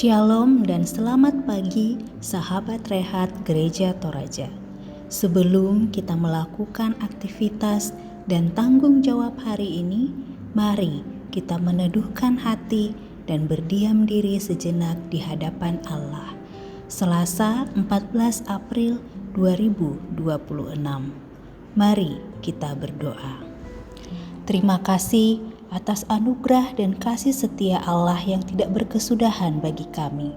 Shalom dan selamat pagi sahabat rehat Gereja Toraja. Sebelum kita melakukan aktivitas dan tanggung jawab hari ini, mari kita meneduhkan hati dan berdiam diri sejenak di hadapan Allah. Selasa 14 April 2026. Mari kita berdoa. Terima kasih atas anugerah dan kasih setia Allah yang tidak berkesudahan bagi kami.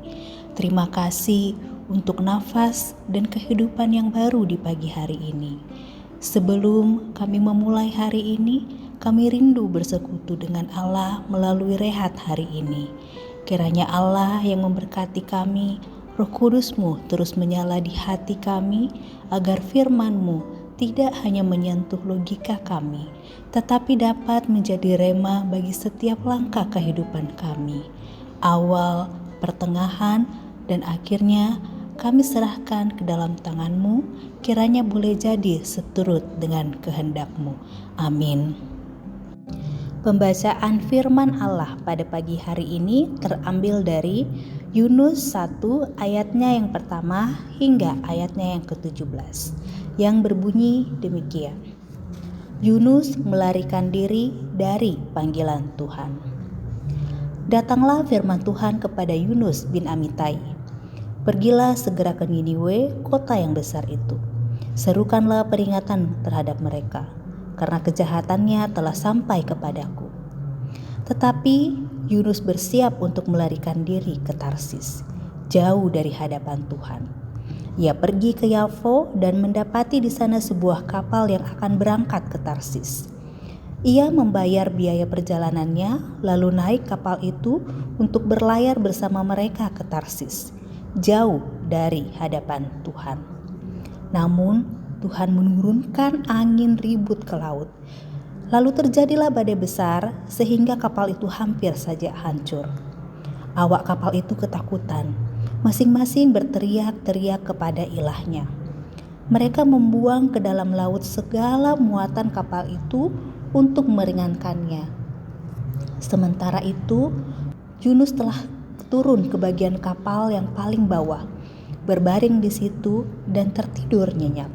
Terima kasih untuk nafas dan kehidupan yang baru di pagi hari ini. Sebelum kami memulai hari ini, kami rindu bersekutu dengan Allah melalui rehat hari ini. Kiranya Allah yang memberkati kami, Roh Kudus-Mu terus menyala di hati kami, agar firman-Mu tidak hanya menyentuh logika kami, tetapi dapat menjadi rema bagi setiap langkah kehidupan kami. Awal, pertengahan, dan akhirnya kami serahkan ke dalam tangan-Mu, kiranya boleh jadi seturut dengan kehendak-Mu. Amin. Pembacaan firman Allah pada pagi hari ini terambil dari Yunus 1 ayatnya yang pertama hingga ayatnya yang ke-17 yang berbunyi demikian. Yunus melarikan diri dari panggilan Tuhan. Datanglah firman Tuhan kepada Yunus bin Amitai. Pergilah segera ke Niniwe, kota yang besar itu. Serukanlah peringatan terhadap mereka, karena kejahatannya telah sampai kepadaku. Tetapi Yunus bersiap untuk melarikan diri ke Tarsis, jauh dari hadapan Tuhan. Ia pergi ke Yafo dan mendapati di sana sebuah kapal yang akan berangkat ke Tarsis. Ia membayar biaya perjalanannya, lalu naik kapal itu untuk berlayar bersama mereka ke Tarsis, jauh dari hadapan Tuhan. Namun Tuhan menurunkan angin ribut ke laut. Lalu terjadilah badai besar sehingga kapal itu hampir saja hancur. Awak kapal itu ketakutan, masing-masing berteriak-teriak kepada ilahnya. Mereka membuang ke dalam laut segala muatan kapal itu untuk meringankannya. Sementara itu, Yunus telah turun ke bagian kapal yang paling bawah, berbaring di situ dan tertidur nyenyak.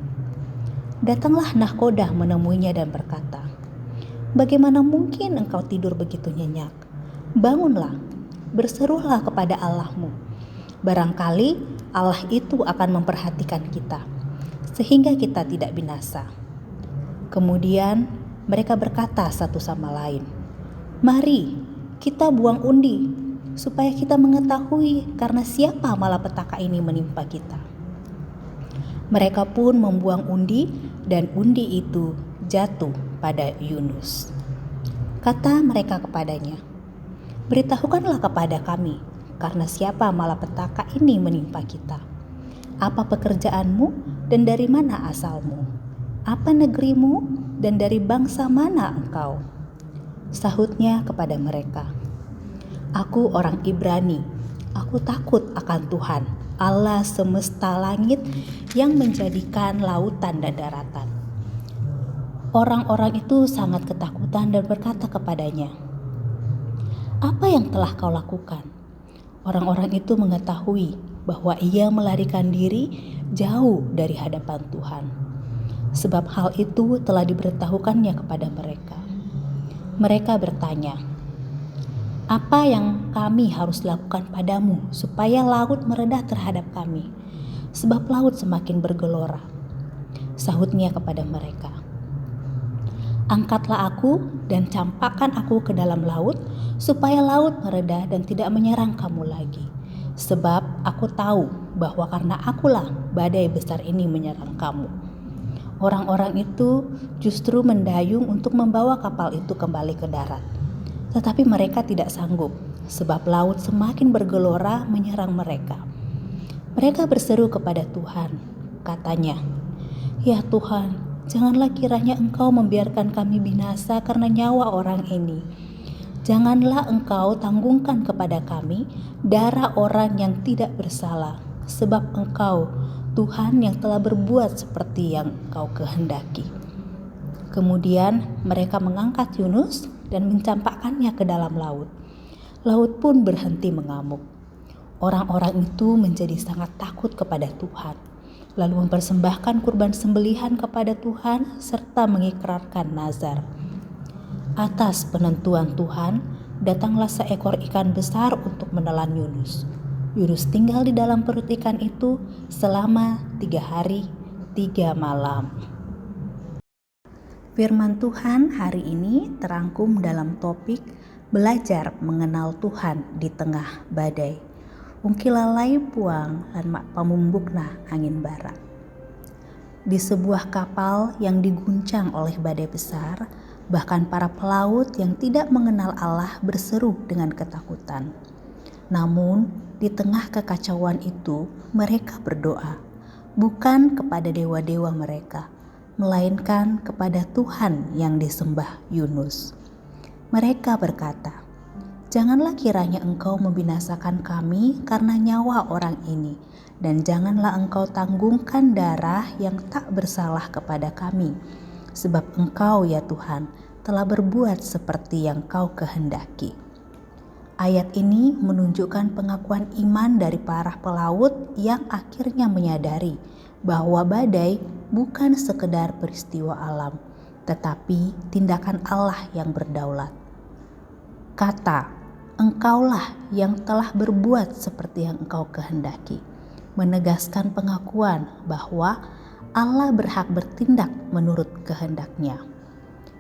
Datanglah nahkodah menemuinya dan berkata, "Bagaimana mungkin engkau tidur begitu nyenyak? Bangunlah, berserulah kepada Allahmu. Barangkali Allah itu akan memperhatikan kita, sehingga kita tidak binasa." Kemudian mereka berkata satu sama lain, "Mari kita buang undi, supaya kita mengetahui karena siapa malapetaka ini menimpa kita." Mereka pun membuang undi dan undi itu jatuh pada Yunus. Kata mereka kepadanya, "Beritahukanlah kepada kami, karena siapa malapetaka ini menimpa kita? Apa pekerjaanmu dan dari mana asalmu? Apa negerimu dan dari bangsa mana engkau?" Sahutnya kepada mereka, "Aku orang Ibrani, aku takut akan Tuhan, Allah semesta langit yang menjadikan lautan dan daratan." Orang-orang itu sangat ketakutan dan berkata kepadanya, "Apa yang telah kau lakukan?" Orang-orang itu mengetahui bahwa ia melarikan diri jauh dari hadapan Tuhan, sebab hal itu telah diberitahukannya kepada mereka. Mereka bertanya, "Apa yang kami harus lakukan padamu supaya laut meredah terhadap kami? Sebab laut semakin bergelora." Sahutnya kepada mereka, "Angkatlah aku dan campakkan aku ke dalam laut, supaya laut mereda dan tidak menyerang kamu lagi. Sebab aku tahu bahwa karena akulah badai besar ini menyerang kamu." Orang-orang itu justru mendayung untuk membawa kapal itu kembali ke darat. Tetapi mereka tidak sanggup, sebab laut semakin bergelora menyerang mereka. Mereka berseru kepada Tuhan, katanya, "Ya Tuhan, janganlah kiranya Engkau membiarkan kami binasa karena nyawa orang ini. Janganlah Engkau tanggungkan kepada kami darah orang yang tidak bersalah, sebab Engkau, Tuhan, yang telah berbuat seperti yang Engkau kehendaki." Kemudian mereka mengangkat Yunus dan mencampakkannya ke dalam laut. Laut pun berhenti mengamuk. Orang-orang itu menjadi sangat takut kepada Tuhan, lalu mempersembahkan kurban sembelihan kepada Tuhan serta mengikrarkan nazar. Atas penentuan Tuhan, datanglah seekor ikan besar untuk menelan Yunus. Yunus tinggal di dalam perut ikan itu selama 3 hari, 3 malam. Firman Tuhan hari ini terangkum dalam topik belajar mengenal Tuhan di tengah badai. Ungkilalai puang lan mak pamumbukna angin barat. Di sebuah kapal yang diguncang oleh badai besar, bahkan para pelaut yang tidak mengenal Allah berseru dengan ketakutan. Namun, di tengah kekacauan itu, mereka berdoa, bukan kepada dewa-dewa mereka, melainkan kepada Tuhan yang disembah Yunus. Mereka berkata, "Janganlah kiranya engkau membinasakan kami karena nyawa orang ini, dan janganlah engkau tanggungkan darah yang tak bersalah kepada kami, sebab engkau ya Tuhan telah berbuat seperti yang kau kehendaki." Ayat ini menunjukkan pengakuan iman dari para pelaut yang akhirnya menyadari bahwa badai bukan sekedar peristiwa alam, tetapi tindakan Allah yang berdaulat. Kata "Engkaulah yang telah berbuat seperti yang engkau kehendaki" menegaskan pengakuan bahwa Allah berhak bertindak menurut kehendaknya.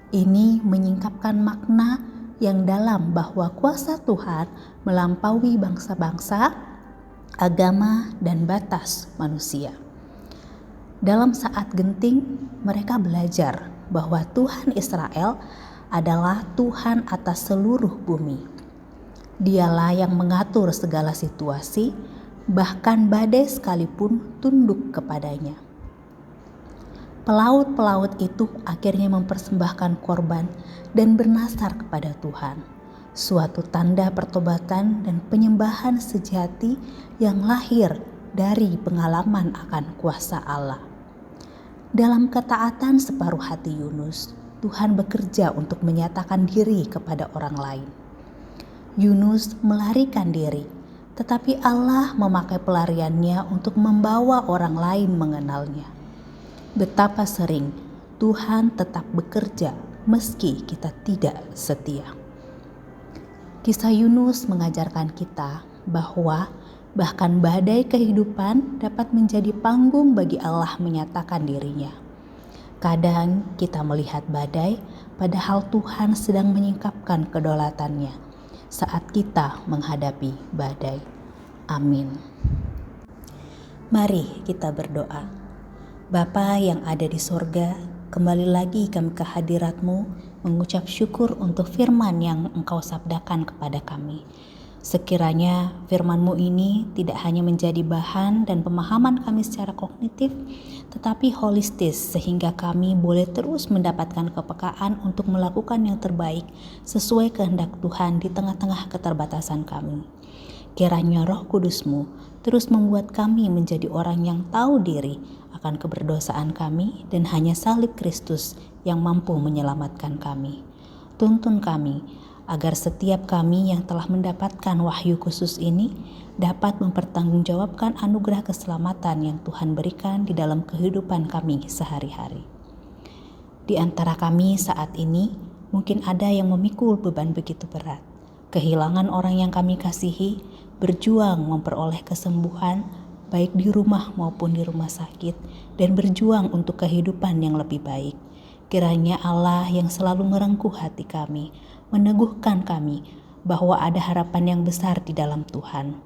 Ini menyingkapkan makna yang dalam bahwa kuasa Tuhan melampaui bangsa-bangsa, agama, dan batas manusia. Dalam saat genting, mereka belajar bahwa Tuhan Israel adalah Tuhan atas seluruh bumi. Dialah yang mengatur segala situasi, bahkan badai sekalipun tunduk kepadanya. Pelaut-pelaut itu akhirnya mempersembahkan korban dan bernasar kepada Tuhan, suatu tanda pertobatan dan penyembahan sejati yang lahir dari pengalaman akan kuasa Allah. Dalam ketaatan separuh hati Yunus, Tuhan bekerja untuk menyatakan diri kepada orang lain. Yunus melarikan diri, tetapi Allah memakai pelariannya untuk membawa orang lain mengenalnya. Betapa sering Tuhan tetap bekerja meski kita tidak setia. Kisah Yunus mengajarkan kita bahwa bahkan badai kehidupan dapat menjadi panggung bagi Allah menyatakan dirinya. Kadang kita melihat badai, padahal Tuhan sedang menyingkapkan kedaulatannya saat kita menghadapi badai. Amin. Mari kita berdoa. Bapa yang ada di sorga, kembali lagi kami ke hadirat-Mu mengucap syukur untuk firman yang Engkau sabdakan kepada kami. Sekiranya firman-Mu ini tidak hanya menjadi bahan dan pemahaman kami secara kognitif, tetapi holistis sehingga kami boleh terus mendapatkan kepekaan untuk melakukan yang terbaik sesuai kehendak Tuhan di tengah-tengah keterbatasan kami. Kiranya Roh Kudus-Mu terus membuat kami menjadi orang yang tahu diri akan keberdosaan kami dan hanya salib Kristus yang mampu menyelamatkan kami. Tuntun kami agar setiap kami yang telah mendapatkan wahyu khusus ini dapat mempertanggungjawabkan anugerah keselamatan yang Tuhan berikan di dalam kehidupan kami sehari-hari. Di antara kami saat ini, mungkin ada yang memikul beban begitu berat, kehilangan orang yang kami kasihi, berjuang memperoleh kesembuhan, baik di rumah maupun di rumah sakit, dan berjuang untuk kehidupan yang lebih baik. Kiranya Allah yang selalu merengkuh hati kami, meneguhkan kami bahwa ada harapan yang besar di dalam Tuhan.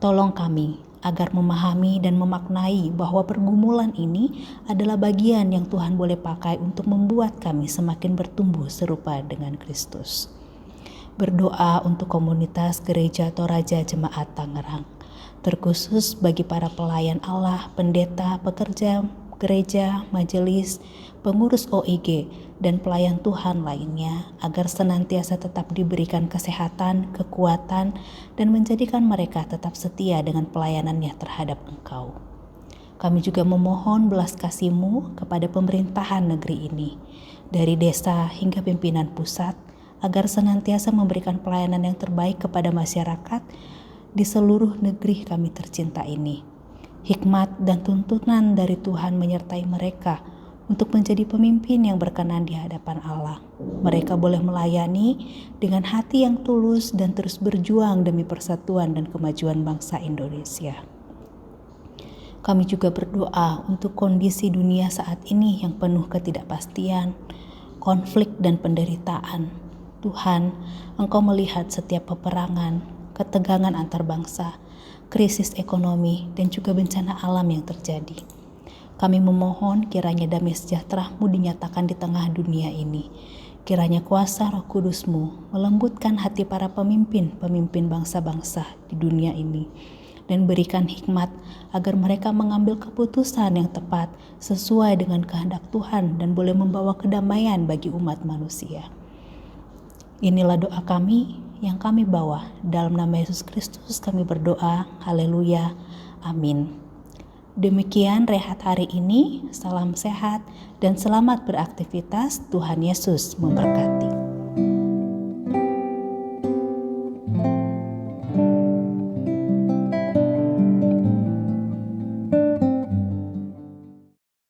Tolong kami agar memahami dan memaknai bahwa pergumulan ini adalah bagian yang Tuhan boleh pakai untuk membuat kami semakin bertumbuh serupa dengan Kristus. Berdoa untuk komunitas Gereja Toraja Jemaat Tangerang, terkhusus bagi para pelayan Allah, pendeta, pekerja gereja, majelis, pengurus OIG, dan pelayan Tuhan lainnya, agar senantiasa tetap diberikan kesehatan, kekuatan, dan menjadikan mereka tetap setia dengan pelayanannya terhadap Engkau. Kami juga memohon belas kasih-Mu kepada pemerintahan negeri ini, dari desa hingga pimpinan pusat, agar senantiasa memberikan pelayanan yang terbaik kepada masyarakat di seluruh negeri kami tercinta ini. Hikmat dan tuntunan dari Tuhan menyertai mereka untuk menjadi pemimpin yang berkenan di hadapan Allah. Mereka boleh melayani dengan hati yang tulus dan terus berjuang demi persatuan dan kemajuan bangsa Indonesia. Kami juga berdoa untuk kondisi dunia saat ini yang penuh ketidakpastian, konflik dan penderitaan. Tuhan, Engkau melihat setiap peperangan, ketegangan antar bangsa, krisis ekonomi, dan juga bencana alam yang terjadi. Kami memohon kiranya damai sejahtera-Mu dinyatakan di tengah dunia ini. Kiranya kuasa Roh Kudus-Mu melembutkan hati para pemimpin bangsa-bangsa di dunia ini, dan berikan hikmat agar mereka mengambil keputusan yang tepat sesuai dengan kehendak Tuhan dan boleh membawa kedamaian bagi umat manusia. Inilah doa kami yang kami bawa. Dalam nama Yesus Kristus kami berdoa. Haleluya. Amin. Demikian rehat hari ini. Salam sehat dan selamat beraktivitas. Tuhan Yesus memberkati.